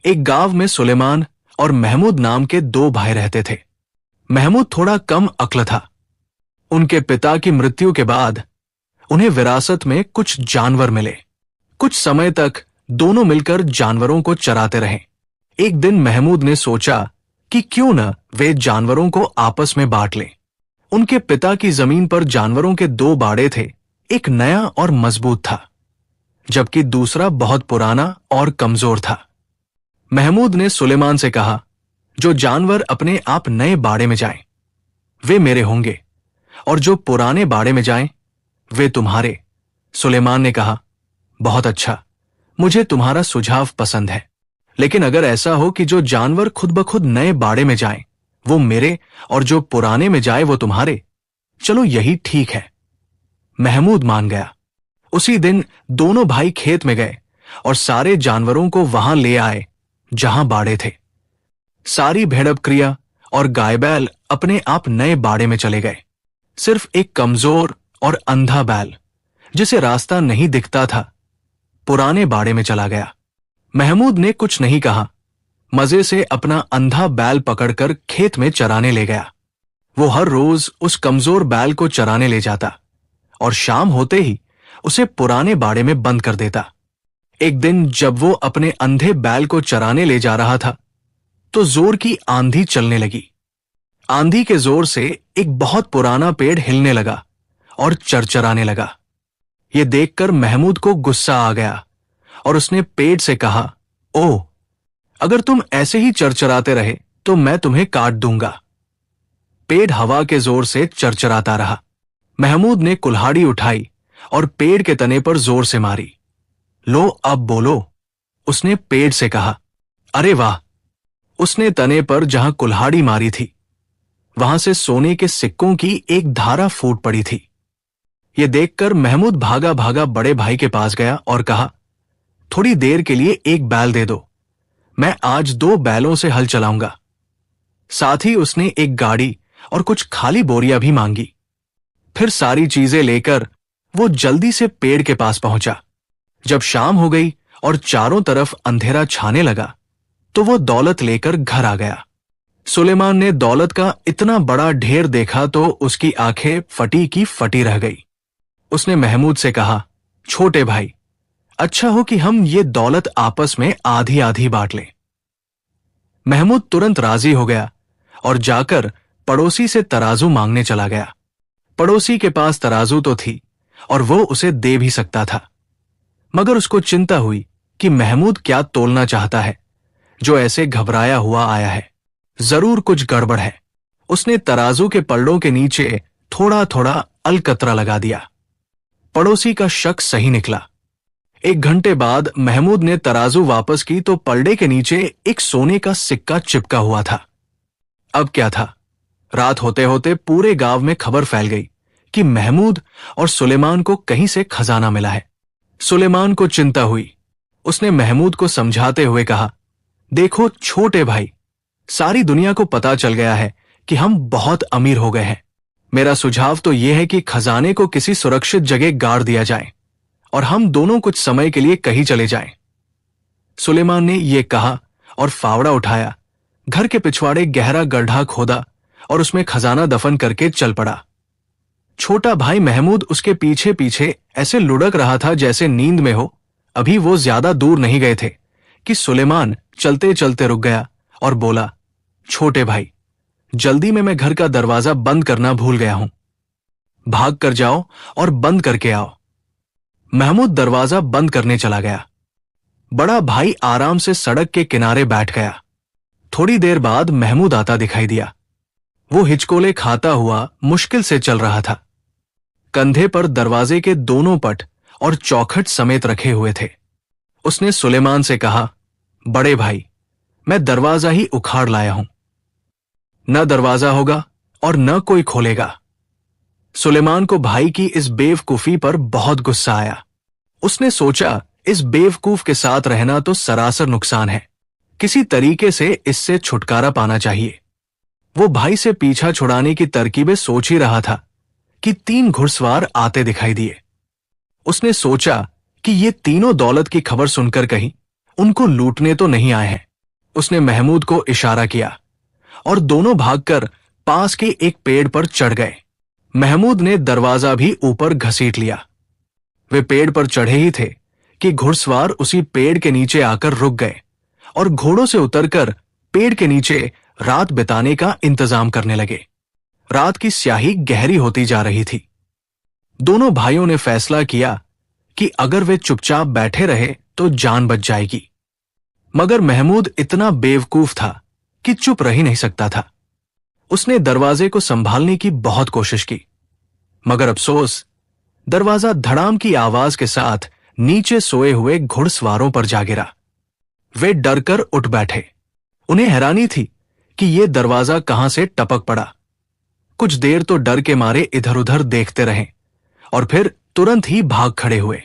एक गांव में सुलेमान और महमूद नाम के दो भाई रहते थे। महमूद थोड़ा कम अक्ल था। उनके पिता की मृत्यु के बाद उन्हें विरासत में कुछ जानवर मिले। कुछ समय तक दोनों मिलकर जानवरों को चराते रहे। एक दिन महमूद ने सोचा कि क्यों न वे जानवरों को आपस में बांट लें। उनके पिता की जमीन पर जानवरों के दो बाड़े थे। एक नया और मजबूत था, जबकि दूसरा बहुत पुराना और कमजोर था। महमूद ने सुलेमान से कहा, जो जानवर अपने आप नए बाड़े में जाएं, वे मेरे होंगे, और जो पुराने बाड़े में जाएं, वे तुम्हारे। सुलेमान ने कहा, बहुत अच्छा, मुझे तुम्हारा सुझाव पसंद है, लेकिन अगर ऐसा हो कि जो जानवर खुद ब खुद नए बाड़े में जाएं, वो मेरे, और जो पुराने में जाए वो तुम्हारे, चलो यही ठीक है। महमूद मान गया। उसी दिन दोनों भाई खेत में गए और सारे जानवरों को वहां ले आए जहां बाड़े थे। सारी भेड़-बकरियां और गाय बैल अपने आप नए बाड़े में चले गए। सिर्फ एक कमजोर और अंधा बैल, जिसे रास्ता नहीं दिखता था, पुराने बाड़े में चला गया। महमूद ने कुछ नहीं कहा, मजे से अपना अंधा बैल पकड़कर खेत में चराने ले गया। वो हर रोज उस कमजोर बैल को चराने ले जाता और शाम होते ही उसे पुराने बाड़े में बंद कर देता। एक दिन जब वो अपने अंधे बैल को चराने ले जा रहा था, तो जोर की आंधी चलने लगी। आंधी के जोर से एक बहुत पुराना पेड़ हिलने लगा और चरचराने लगा। ये देखकर महमूद को गुस्सा आ गया और उसने पेड़ से कहा, ओह, अगर तुम ऐसे ही चरचराते रहे तो मैं तुम्हें काट दूंगा। पेड़ हवा के जोर से चरचराता रहा। महमूद ने कुल्हाड़ी उठाई और पेड़ के तने पर जोर से मारी। लो अब बोलो, उसने पेड़ से कहा। अरे वाह! उसने तने पर जहां कुल्हाड़ी मारी थी, वहां से सोने के सिक्कों की एक धारा फूट पड़ी थी। यह देखकर महमूद भागा भागा बड़े भाई के पास गया और कहा, थोड़ी देर के लिए एक बैल दे दो, मैं आज 2 बैलों से हल चलाऊंगा। साथ ही उसने एक गाड़ी और कुछ खाली बोरियां भी मांगी। फिर सारी चीजें लेकर वो जल्दी से पेड़ के पास पहुंचा। जब शाम हो गई और चारों तरफ अंधेरा छाने लगा, तो वो दौलत लेकर घर आ गया। सुलेमान ने दौलत का इतना बड़ा ढेर देखा तो उसकी आंखें फटी की फटी रह गई। उसने महमूद से कहा, छोटे भाई, अच्छा हो कि हम ये दौलत आपस में आधी आधी बांट लें। महमूद तुरंत राजी हो गया और जाकर पड़ोसी से तराजू मांगने चला गया। पड़ोसी के पास तराजू तो थी और वो उसे दे भी सकता था, मगर उसको चिंता हुई कि महमूद क्या तोलना चाहता है, जो ऐसे घबराया हुआ आया है। जरूर कुछ गड़बड़ है। उसने तराजू के पल्लों के नीचे थोड़ा थोड़ा अलकतरा लगा दिया। पड़ोसी का शक सही निकला। 1 घंटे बाद महमूद ने तराजू वापस की तो पलड़े के नीचे एक सोने का सिक्का चिपका हुआ था। अब क्या था? रात होते होते पूरे गांव में खबर फैल गई कि महमूद और सुलेमान को कहीं से खजाना मिला है। सुलेमान को चिंता हुई। उसने महमूद को समझाते हुए कहा, देखो छोटे भाई, सारी दुनिया को पता चल गया है कि हम बहुत अमीर हो गए हैं। मेरा सुझाव तो यह है कि खजाने को किसी सुरक्षित जगह गाड़ दिया जाए और हम दोनों कुछ समय के लिए कहीं चले जाएं। सुलेमान ने यह कहा और फावड़ा उठाया, घर के पिछवाड़े गहरा गड्ढा खोदा और उसमें खजाना दफन करके चल पड़ा। छोटा भाई महमूद उसके पीछे पीछे ऐसे लुढ़क रहा था जैसे नींद में हो। अभी वो ज्यादा दूर नहीं गए थे कि सुलेमान चलते चलते रुक गया और बोला, छोटे भाई, जल्दी में मैं घर का दरवाजा बंद करना भूल गया हूं। भाग कर जाओ और बंद करके आओ। महमूद दरवाजा बंद करने चला गया। बड़ा भाई आराम से सड़क के किनारे बैठ गया। थोड़ी देर बाद महमूद आता दिखाई दिया। वो हिचकोले खाता हुआ मुश्किल से चल रहा था। कंधे पर दरवाजे के दोनों पट और चौखट समेत रखे हुए थे। उसने सुलेमान से कहा, बड़े भाई, मैं दरवाजा ही उखाड़ लाया हूं। न दरवाजा होगा और न कोई खोलेगा। सुलेमान को भाई की इस बेवकूफी पर बहुत गुस्सा आया। उसने सोचा, इस बेवकूफ के साथ रहना तो सरासर नुकसान है। किसी तरीके से इससे छुटकारा पाना चाहिए। वो भाई से पीछा छुड़ाने की तरकीबें सोच ही रहा था कि 3 घुड़सवार आते दिखाई दिए। उसने सोचा कि ये तीनों दौलत की खबर सुनकर कहीं उनको लूटने तो नहीं आए हैं। उसने महमूद को इशारा किया और दोनों भागकर पास के एक पेड़ पर चढ़ गए। महमूद ने दरवाजा भी ऊपर घसीट लिया। वे पेड़ पर चढ़े ही थे कि घुड़सवार उसी पेड़ के नीचे आकर रुक गए और घोड़ों से उतरकर पेड़ के नीचे रात बिताने का इंतजाम करने लगे। रात की स्याही गहरी होती जा रही थी। दोनों भाइयों ने फैसला किया कि अगर वे चुपचाप बैठे रहे तो जान बच जाएगी, मगर महमूद इतना बेवकूफ था कि चुप रह ही नहीं सकता था। उसने दरवाजे को संभालने की बहुत कोशिश की, मगर अफसोस, दरवाजा धड़ाम की आवाज के साथ नीचे सोए हुए घुड़सवारों पर जा गिरा। वे डरकर उठ बैठे। उन्हें हैरानी थी कि यह दरवाजा कहां से टपक पड़ा। कुछ देर तो डर के मारे इधर उधर देखते रहे और फिर तुरंत ही भाग खड़े हुए।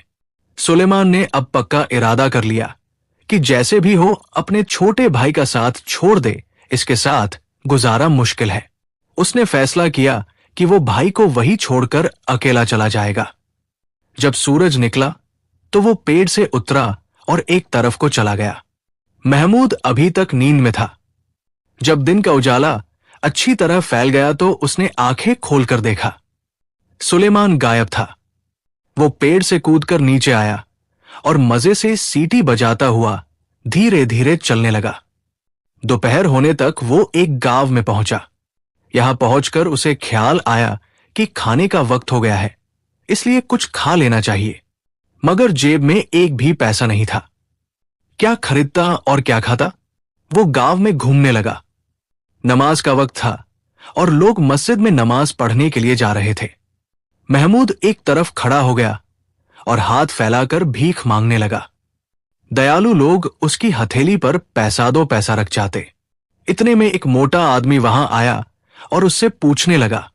सुलेमान ने अब पक्का इरादा कर लिया कि जैसे भी हो अपने छोटे भाई का साथ छोड़ दे, इसके साथ गुजारा मुश्किल है। उसने फैसला किया कि वो भाई को वही छोड़कर अकेला चला जाएगा। जब सूरज निकला तो वो पेड़ से उतरा और एक तरफ को चला गया। महमूद अभी तक नींद में था। जब दिन का उजाला अच्छी तरह फैल गया तो उसने आंखें खोलकर देखा। सुलेमान गायब था। वो पेड़ से कूदकर नीचे आया और मजे से सीटी बजाता हुआ धीरे धीरे चलने लगा। दोपहर होने तक वो एक गांव में पहुंचा। यहां पहुंचकर उसे ख्याल आया कि खाने का वक्त हो गया है, इसलिए कुछ खा लेना चाहिए, मगर जेब में एक भी पैसा नहीं था। क्या खरीदता और क्या खाता? वो गांव में घूमने लगा। नमाज का वक्त था और लोग मस्जिद में नमाज पढ़ने के लिए जा रहे थे। महमूद एक तरफ खड़ा हो गया और हाथ फैलाकर भीख मांगने लगा। दयालु लोग उसकी हथेली पर पैसा दो पैसा रख जाते। इतने में एक मोटा आदमी वहां आया और उससे पूछने लगा,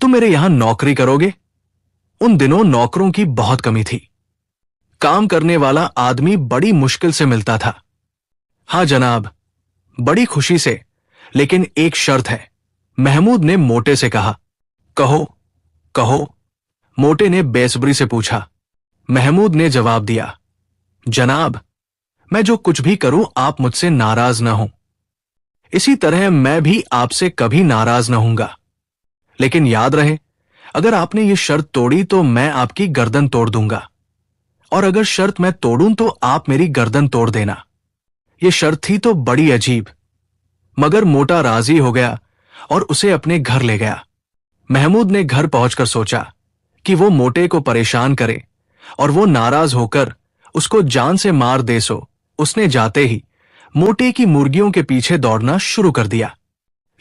तुम मेरे यहां नौकरी करोगे? उन दिनों नौकरों की बहुत कमी थी। काम करने वाला आदमी बड़ी मुश्किल से मिलता था। हां जनाब, बड़ी खुशी से, लेकिन एक शर्त है, महमूद ने मोटे से कहा। कहो कहो, मोटे ने बेसब्री से पूछा। महमूद ने जवाब दिया, जनाब, मैं जो कुछ भी करूं आप मुझसे नाराज न हो। इसी तरह मैं भी आपसे कभी नाराज न होऊंगा। लेकिन याद रहे, अगर आपने ये शर्त तोड़ी तो मैं आपकी गर्दन तोड़ दूंगा, और अगर शर्त मैं तोड़ूं तो आप मेरी गर्दन तोड़ देना। ये शर्त थी तो बड़ी अजीब, मगर मोटा राजी हो गया और उसे अपने घर ले गया। महमूद ने घर पहुंचकर सोचा कि वो मोटे को परेशान करे और वो नाराज होकर उसको जान से मार दे। सो उसने जाते ही मोटे की मुर्गियों के पीछे दौड़ना शुरू कर दिया।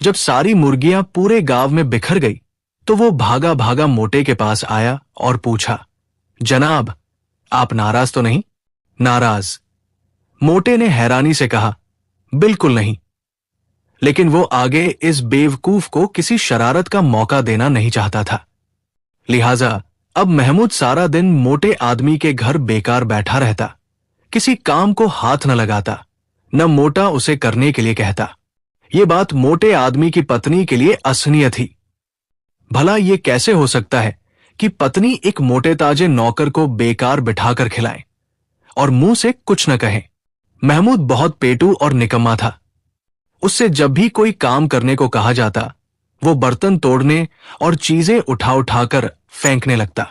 जब सारी मुर्गियां पूरे गांव में बिखर गई तो वो भागा भागा मोटे के पास आया और पूछा, जनाब, आप नाराज तो नहीं? नाराज? मोटे ने हैरानी से कहा, बिल्कुल नहीं। लेकिन वो आगे इस बेवकूफ को किसी शरारत का मौका देना नहीं चाहता था। लिहाजा अब महमूद सारा दिन मोटे आदमी के घर बेकार बैठा रहता, किसी काम को हाथ न लगाता, न मोटा उसे करने के लिए कहता। ये बात मोटे आदमी की पत्नी के लिए असहनीय थी। भला ये कैसे हो सकता है कि पत्नी एक मोटे ताजे नौकर को बेकार बिठाकर खिलाए और मुंह से कुछ न कहे। महमूद बहुत पेटू और निकम्मा था। उससे जब भी कोई काम करने को कहा जाता, वो बर्तन तोड़ने और चीजें उठा उठाकर फेंकने लगता।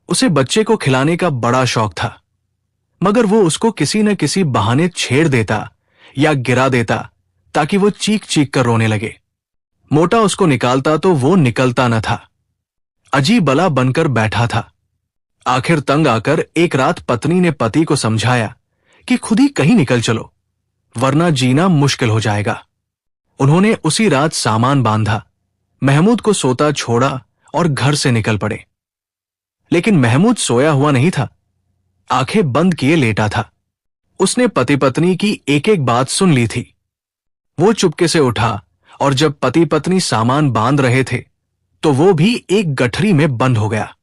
उसे बच्चे को खिलाने का बड़ा शौक था, मगर वो उसको किसी न किसी बहाने छेड़ देता या गिरा देता ताकि वो चीख चीख कर रोने लगे। मोटा उसको निकालता तो वो निकलता न था, अजीब बला बनकर बैठा था। आखिर तंग आकर एक रात पत्नी ने पति को समझाया कि खुद ही कहीं निकल चलो, वरना जीना मुश्किल हो जाएगा। उन्होंने उसी रात सामान बांधा, महमूद को सोता छोड़ा और घर से निकल पड़े। लेकिन महमूद सोया हुआ नहीं था, आंखें बंद किए लेटा था। उसने पति पत्नी की एक एक बात सुन ली थी। वो चुपके से उठा और जब पति पत्नी सामान बांध रहे थे तो वो भी एक गठरी में बंद हो गया।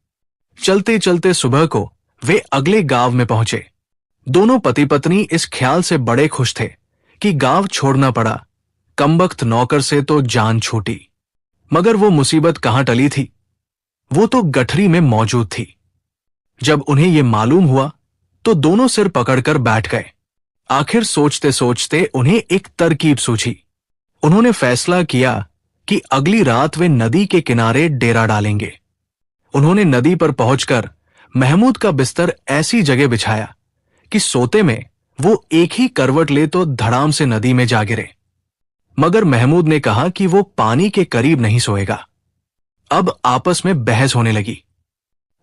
चलते चलते सुबह को वे अगले गांव में पहुंचे। दोनों पति पत्नी इस ख्याल से बड़े खुश थे कि गांव छोड़ना पड़ा, कमबख्त नौकर से तो जान छूटी। मगर वो मुसीबत कहां टली थी, वो तो गठरी में मौजूद थी। जब उन्हें ये मालूम हुआ तो दोनों सिर पकड़कर बैठ गए। आखिर सोचते सोचते उन्हें एक तरकीब सूझी। उन्होंने फैसला किया कि अगली रात वे नदी के किनारे डेरा डालेंगे। उन्होंने नदी पर पहुंचकर महमूद का बिस्तर ऐसी जगह बिछाया कि सोते में वो एक ही करवट ले तो धड़ाम से नदी में जा गिरे। मगर महमूद ने कहा कि वो पानी के करीब नहीं सोएगा। अब आपस में बहस होने लगी।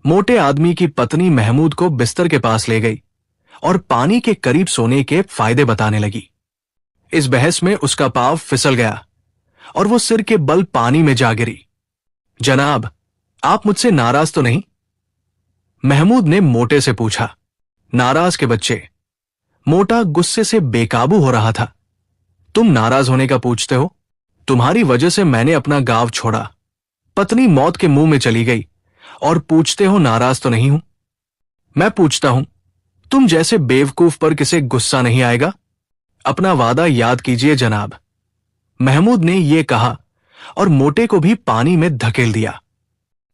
मोटे आदमी की पत्नी महमूद को बिस्तर के पास ले गई और पानी के करीब सोने के फायदे बताने लगी। इस बहस में उसका पांव फिसल गया और वो सिर के बल पानी में जा गिरी। जनाब, आप मुझसे नाराज तो नहीं? महमूद ने मोटे से पूछा। नाराज के बच्चे। मोटा गुस्से से बेकाबू हो रहा था। तुम नाराज होने का पूछते हो? तुम्हारी वजह से मैंने अपना गांव छोड़ा, पत्नी मौत के मुंह में चली गई और पूछते हो नाराज तो नहीं हूं? मैं पूछता हूं, तुम जैसे बेवकूफ पर किसे गुस्सा नहीं आएगा? अपना वादा याद कीजिए जनाब। महमूद ने यह कहा और मोटे को भी पानी में धकेल दिया।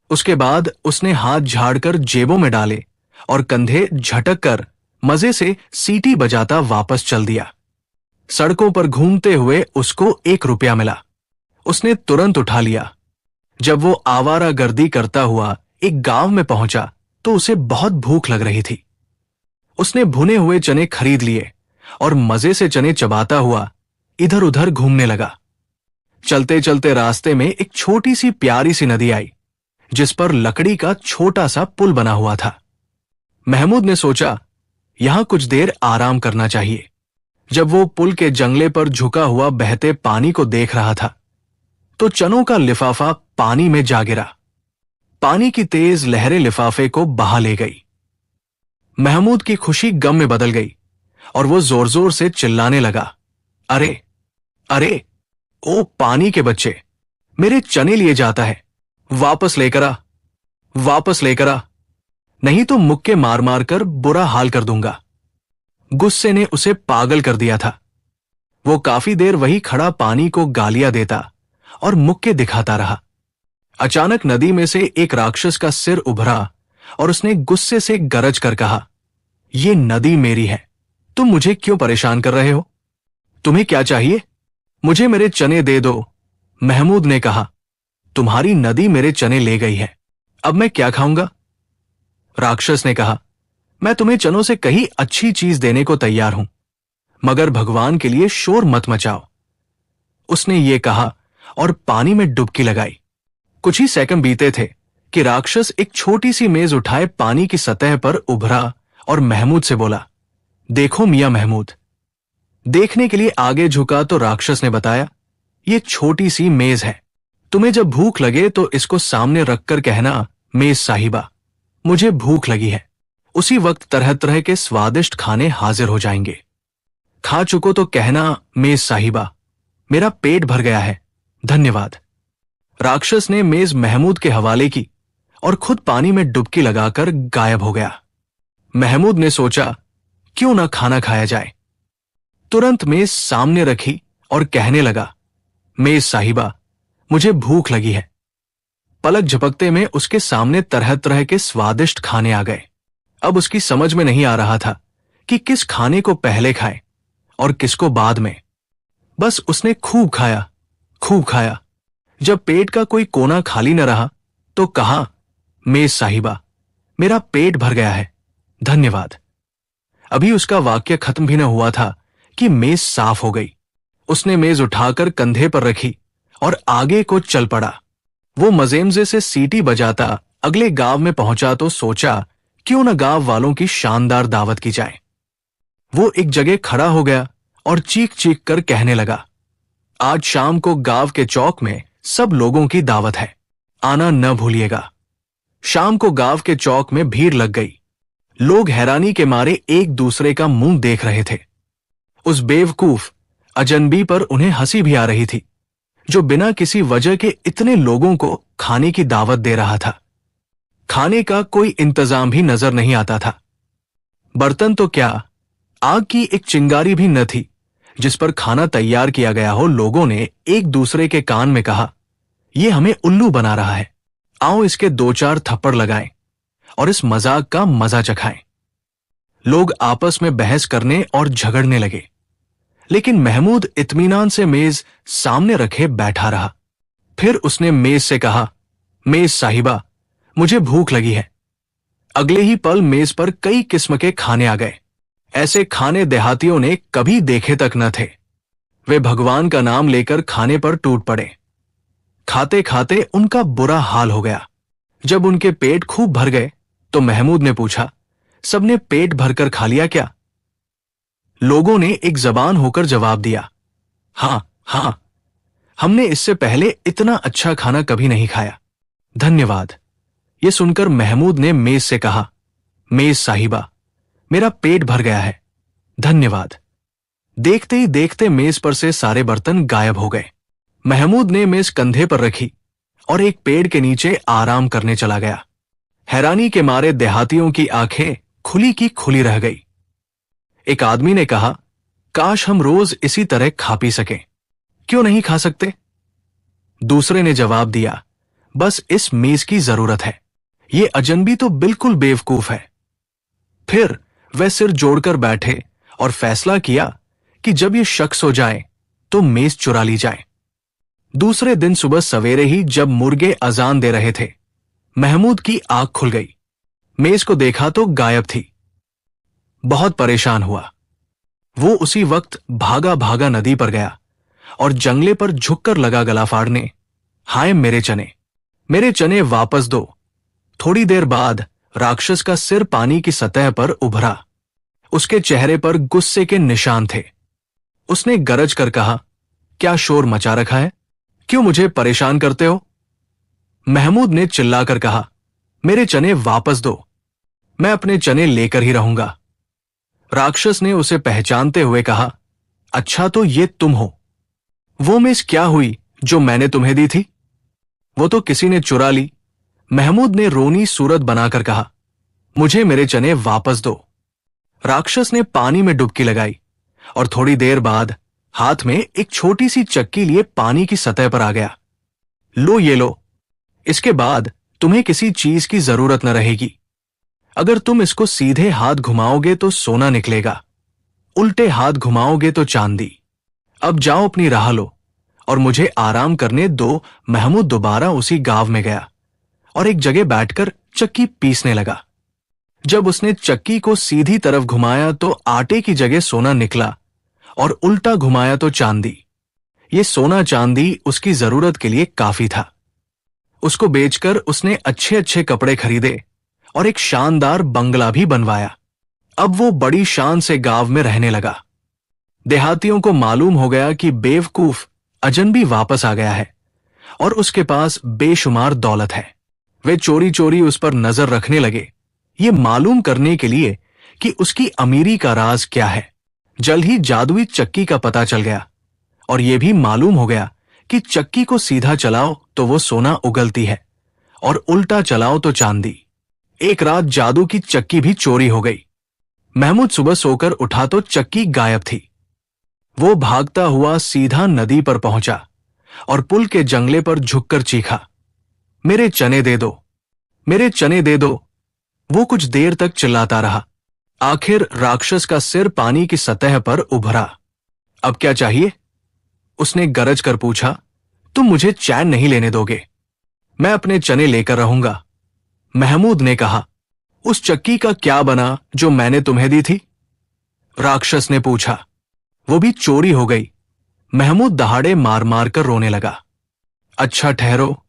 उसके बाद उसने हाथ झाड़कर जेबों में डाले और कंधे झटक कर मजे से सीटी बजाता वापस चल दिया। सड़कों पर घूमते हुए उसको 1 रुपया मिला। उसने तुरंत उठा लिया। जब वो आवारा गर्दी करता हुआ एक गांव में पहुंचा तो उसे बहुत भूख लग रही थी। उसने भुने हुए चने खरीद लिए और मजे से चने चबाता हुआ इधर उधर घूमने लगा। चलते चलते रास्ते में एक छोटी सी प्यारी सी नदी आई जिस पर लकड़ी का छोटा सा पुल बना हुआ था। महमूद ने सोचा यहां कुछ देर आराम करना चाहिए। जब वो पुल के जंगले पर झुका हुआ बहते पानी को देख रहा था तो चनों का लिफाफा पानी में जा गिरा। पानी की तेज लहरें लिफाफे को बहा ले गई। महमूद की खुशी गम में बदल गई और वो जोर जोर से चिल्लाने लगा, अरे अरे, ओ पानी के बच्चे, मेरे चने लिए जाता है, वापस लेकर आ, वापस लेकर आ, नहीं तो मुक्के मार मार कर बुरा हाल कर दूंगा। गुस्से ने उसे पागल कर दिया था। वो काफी देर वही खड़ा पानी को गालियां देता और मुक्के दिखाता रहा। अचानक नदी में से एक राक्षस का सिर उभरा और उसने गुस्से से गरज कर कहा, ये नदी मेरी है, तुम मुझे क्यों परेशान कर रहे हो? तुम्हें क्या चाहिए? मुझे मेरे चने दे दो। महमूद ने कहा, तुम्हारी नदी मेरे चने ले गई है, अब मैं क्या खाऊंगा? राक्षस ने कहा, मैं तुम्हें चनों से कहीं अच्छी चीज देने को तैयार हूं, मगर भगवान के लिए शोर मत मचाओ। उसने ये कहा और पानी में डुबकी लगाई। कुछ ही सेकंड बीते थे कि राक्षस एक छोटी सी मेज उठाए पानी की सतह पर उभरा और महमूद से बोला, देखो मियां महमूद। देखने के लिए आगे झुका तो राक्षस ने बताया, ये छोटी सी मेज है, तुम्हें जब भूख लगे तो इसको सामने रखकर कहना, मेज साहिबा, मुझे भूख लगी है। उसी वक्त तरह तरह के स्वादिष्ट खाने हाजिर हो जाएंगे। खा चुको तो कहना, मेज साहिबा, मेरा पेट भर गया है, धन्यवाद। राक्षस ने मेज महमूद के हवाले की और खुद पानी में डुबकी लगाकर गायब हो गया। महमूद ने सोचा, क्यों ना खाना खाया जाए। तुरंत मेज सामने रखी और कहने लगा, मेज साहिबा, मुझे भूख लगी है। पलक झपकते में उसके सामने तरह तरह के स्वादिष्ट खाने आ गए। अब उसकी समझ में नहीं आ रहा था कि किस खाने को पहले खाए और किसको बाद में। बस उसने खूब खाया, खूब खाया। जब पेट का कोई कोना खाली न रहा तो कहा, मेज साहिबा, मेरा पेट भर गया है, धन्यवाद। अभी उसका वाक्य खत्म भी न हुआ था कि मेज साफ हो गई। उसने मेज उठाकर कंधे पर रखी और आगे को चल पड़ा। वो मजेमजे से सीटी बजाता अगले गांव में पहुंचा तो सोचा, क्यों न गांव वालों की शानदार दावत की जाए। वो एक जगह खड़ा हो गया और चीख चीख कर कहने लगा, आज शाम को गांव के चौक में सब लोगों की दावत है, आना न भूलिएगा। शाम को गांव के चौक में भीड़ लग गई। लोग हैरानी के मारे एक दूसरे का मुंह देख रहे थे। उस बेवकूफ अजनबी पर उन्हें हंसी भी आ रही थी जो बिना किसी वजह के इतने लोगों को खाने की दावत दे रहा था। खाने का कोई इंतजाम भी नजर नहीं आता था। बर्तन तो क्या, आग की एक चिंगारी भी न थी जिस पर खाना तैयार किया गया हो। लोगों ने एक दूसरे के कान में कहा, यह हमें उल्लू बना रहा है, आओ इसके 2-4 थप्पड़ लगाएं और इस मजाक का मजा चखाएं। लोग आपस में बहस करने और झगड़ने लगे, लेकिन महमूद इत्मीनान से मेज सामने रखे बैठा रहा। फिर उसने मेज से कहा, मेज साहिबा, मुझे भूख लगी है। अगले ही पल मेज पर कई किस्म के खाने आ गए। ऐसे खाने देहातियों ने कभी देखे तक न थे। वे भगवान का नाम लेकर खाने पर टूट पड़े। खाते खाते उनका बुरा हाल हो गया। जब उनके पेट खूब भर गए तो महमूद ने पूछा, सबने पेट भरकर खा लिया क्या? लोगों ने एक जबान होकर जवाब दिया, हां हां, हमने इससे पहले इतना अच्छा खाना कभी नहीं खाया, धन्यवाद। यह सुनकर महमूद ने मेज से कहा, मेज साहिबा, मेरा पेट भर गया है, धन्यवाद। देखते ही देखते मेज पर से सारे बर्तन गायब हो गए। महमूद ने मेज कंधे पर रखी और एक पेड़ के नीचे आराम करने चला गया। हैरानी के मारे देहातियों की आंखें खुली की खुली रह गई। एक आदमी ने कहा, काश हम रोज इसी तरह खा पी सकें, क्यों नहीं खा सकते? दूसरे ने जवाब दिया, बस इस मेज की जरूरत है, ये अजनबी तो बिल्कुल बेवकूफ है। फिर वे सिर जोड़कर बैठे और फैसला किया कि जब ये शख्स हो जाए तो मेज चुरा ली जाए। दूसरे दिन सुबह सवेरे ही जब मुर्गे अजान दे रहे थे, महमूद की आंख खुल गई। मेज को देखा तो गायब थी। बहुत परेशान हुआ। वो उसी वक्त भागा भागा नदी पर गया और जंगले पर झुककर लगा गला फाड़ने, हाय मेरे चने वापस दो। थोड़ी देर बाद राक्षस का सिर पानी की सतह पर उभरा। उसके चेहरे पर गुस्से के निशान थे। उसने गरज कर कहा, क्या शोर मचा रखा है? क्यों मुझे परेशान करते हो? महमूद ने चिल्लाकर कहा, मेरे चने वापस दो, मैं अपने चने लेकर ही रहूंगा। राक्षस ने उसे पहचानते हुए कहा, अच्छा तो ये तुम हो। वो मेज क्या हुई जो मैंने तुम्हें दी थी? वो तो किसी ने चुरा ली। महमूद ने रोनी सूरत बनाकर कहा, मुझे मेरे चने वापस दो। राक्षस ने पानी में डुबकी लगाई और थोड़ी देर बाद हाथ में एक छोटी सी चक्की लिए पानी की सतह पर आ गया। लो ये लो, इसके बाद तुम्हें किसी चीज की जरूरत न रहेगी। अगर तुम इसको सीधे हाथ घुमाओगे तो सोना निकलेगा, उल्टे हाथ घुमाओगे तो चांदी। अब जाओ अपनी राह लो और मुझे आराम करने दो। महमूद दोबारा उसी गांव में गया और एक जगह बैठकर चक्की पीसने लगा। जब उसने चक्की को सीधी तरफ घुमाया तो आटे की जगह सोना निकला और उल्टा घुमाया तो चांदी। ये सोना चांदी उसकी जरूरत के लिए काफी था। उसको बेचकर उसने अच्छे अच्छे कपड़े खरीदे और एक शानदार बंगला भी बनवाया। अब वो बड़ी शान से गांव में रहने लगा। देहातियों को मालूम हो गया कि बेवकूफ अजनबी वापस आ गया है और उसके पास बेशुमार दौलत है। वे चोरी चोरी उस पर नजर रखने लगे, ये मालूम करने के लिए कि उसकी अमीरी का राज क्या है। जल्द ही जादुई चक्की का पता चल गया और यह भी मालूम हो गया कि चक्की को सीधा चलाओ तो वो सोना उगलती है और उल्टा चलाओ तो चांदी। एक रात जादू की चक्की भी चोरी हो गई। महमूद सुबह सोकर उठा तो चक्की गायब थी। वो भागता हुआ सीधा नदी पर पहुंचा और पुल के जंगले पर झुककर चीखा, मेरे चने दे दो, मेरे चने दे दो। वो कुछ देर तक चिल्लाता रहा। आखिर राक्षस का सिर पानी की सतह पर उभरा। अब क्या चाहिए? उसने गरज कर पूछा, तुम मुझे चैन नहीं लेने दोगे, मैं अपने चने लेकर रहूंगा। महमूद ने कहा, उस चक्की का क्या बना जो मैंने तुम्हें दी थी? राक्षस ने पूछा। वो भी चोरी हो गई। महमूद दहाड़े मार मार कर रोने लगा। अच्छा ठहरो,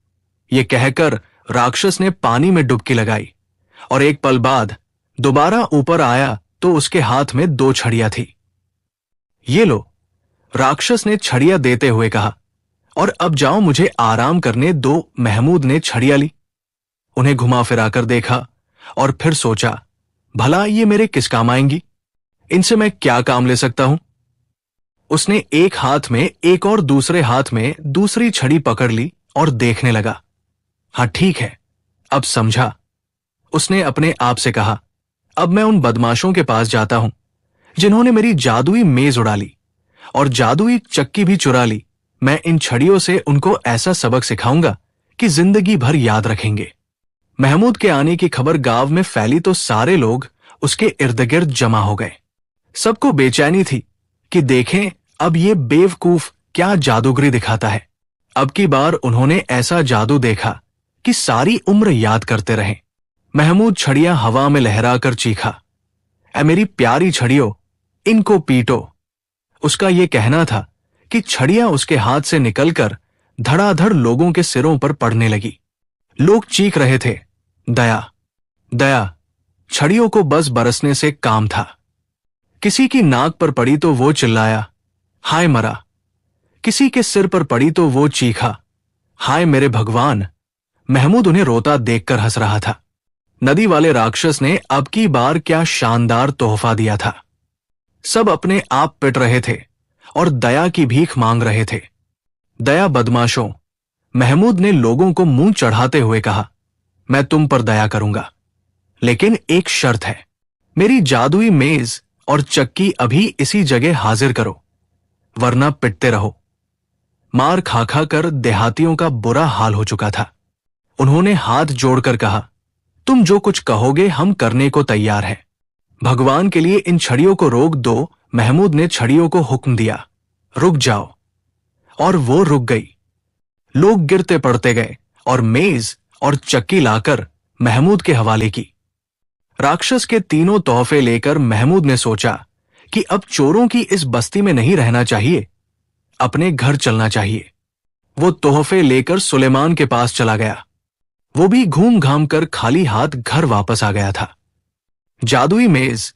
ये कहकर राक्षस ने पानी में डुबकी लगाई और एक पल बाद दोबारा ऊपर आया तो उसके हाथ में 2 छड़ियां थी। ये लो, राक्षस ने छड़ियां देते हुए कहा, और अब जाओ मुझे आराम करने दो। महमूद ने छड़ियां ली, उन्हें घुमा फिराकर देखा और फिर सोचा, भला ये मेरे किस काम आएंगी? इनसे मैं क्या काम ले सकता हूं? उसने एक हाथ में एक और दूसरे हाथ में दूसरी छड़ी पकड़ ली और देखने लगा। हां ठीक है, अब समझा। उसने अपने आप से कहा, अब मैं उन बदमाशों के पास जाता हूं जिन्होंने मेरी जादुई मेज उड़ा ली और जादुई चक्की भी चुरा ली। मैं इन छड़ियों से उनको ऐसा सबक सिखाऊंगा कि जिंदगी भर याद रखेंगे। महमूद के आने की खबर गांव में फैली तो सारे लोग उसके इर्द गिर्द जमा हो गए। सबको बेचैनी थी कि देखें अब ये बेवकूफ क्या जादूगरी दिखाता है। अब की बार उन्होंने ऐसा जादू देखा कि सारी उम्र याद करते रहे। महमूद छड़ियां हवा में लहराकर चीखा, ऐ मेरी प्यारी छड़ियों, इनको पीटो। उसका यह कहना था कि छड़ियां उसके हाथ से निकलकर धड़ाधड़ लोगों के सिरों पर पड़ने लगी। लोग चीख रहे थे, दया दया। छड़ियों को बस बरसने से काम था। किसी की नाक पर पड़ी तो वो चिल्लाया, हाय मरा। किसी के सिर पर पड़ी तो वो चीखा, हाय मेरे भगवान। महमूद उन्हें रोता देखकर हंस रहा था। नदी वाले राक्षस ने अब की बार क्या शानदार तोहफा दिया था। सब अपने आप पिट रहे थे और दया की भीख मांग रहे थे। दया बदमाशों, महमूद ने लोगों को मुंह चढ़ाते हुए कहा, मैं तुम पर दया करूंगा, लेकिन एक शर्त है। मेरी जादुई मेज और चक्की अभी इसी जगह हाजिर करो, वरना पिटते रहो। मार खा खा कर देहातियों का बुरा हाल हो चुका था। उन्होंने हाथ जोड़कर कहा, तुम जो कुछ कहोगे हम करने को तैयार हैं। भगवान के लिए इन छड़ियों को रोक दो। महमूद ने छड़ियों को हुक्म दिया, रुक जाओ। और वो रुक गई। लोग गिरते पड़ते गए और मेज और चक्की लाकर महमूद के हवाले की। राक्षस के तीनों तोहफे लेकर महमूद ने सोचा कि अब चोरों की इस बस्ती में नहीं रहना चाहिए, अपने घर चलना चाहिए। वो तोहफे लेकर सुलेमान के पास चला गया। वो भी घूम घाम कर खाली हाथ घर वापस आ गया था। जादुई मेज,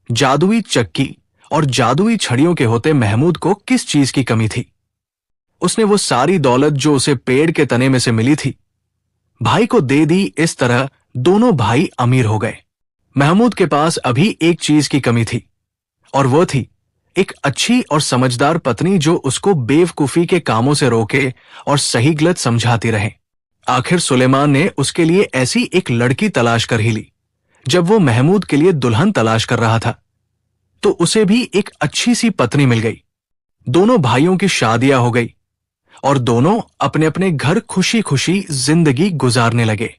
जादुई चक्की और जादुई छड़ियों के होते महमूद को किस चीज की कमी थी। उसने वो सारी दौलत जो उसे पेड़ के तने में से मिली थी, भाई को दे दी। इस तरह दोनों भाई अमीर हो गए। महमूद के पास अभी एक चीज की कमी थी, और वो थी एक अच्छी और समझदार पत्नी जो उसको बेवकूफी के कामों से रोके और सही गलत समझाती रहे। आखिर सुलेमान ने उसके लिए ऐसी एक लड़की तलाश कर ही ली। जब वो महमूद के लिए दुल्हन तलाश कर रहा था तो उसे भी एक अच्छी सी पत्नी मिल गई। दोनों भाइयों की शादियां हो गई और दोनों अपने अपने घर खुशी खुशी जिंदगी गुजारने लगे।